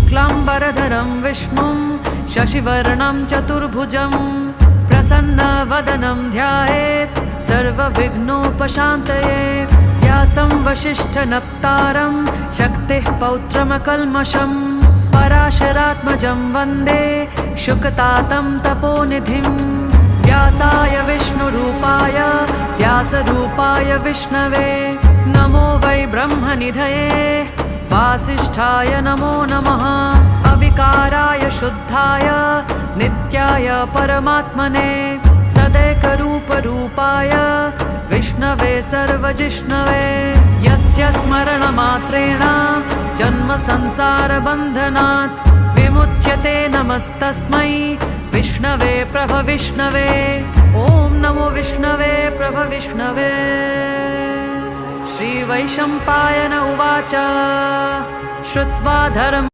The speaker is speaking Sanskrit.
शुक्लाम्बरधरं विष्णुं शशिवर्णं चतुर्भुजं प्रसन्नवदनं ध्यायेत् सर्वविघ्नोपशान्तये। व्यासं वसिष्ठनप्तारं शक्तिः पौत्रमकल्मषं पराशरात्मजं वन्दे शुकतातं तपोनिधिं। व्यासाय विष्णुरूपाय व्यासरूपाय विष्णवे नमो वै ब्रह्मनिधये वासिष्ठाय नमो नमः। अविकाराय शुद्धाय नित्याय परमात्मने सदैकरूपरूपाय विष्णवे सर्वजिष्णवे यस्य स्मरणमात्रेण जन्मसंसारबन्धनात् विमुच्यते। नमस्तस्मै विष्णवे प्रभविष्णवे। ॐ नमो विष्णवे प्रभविष्णवे। श्रीवैशम्पायन उवाच श्रुत्वा धर्म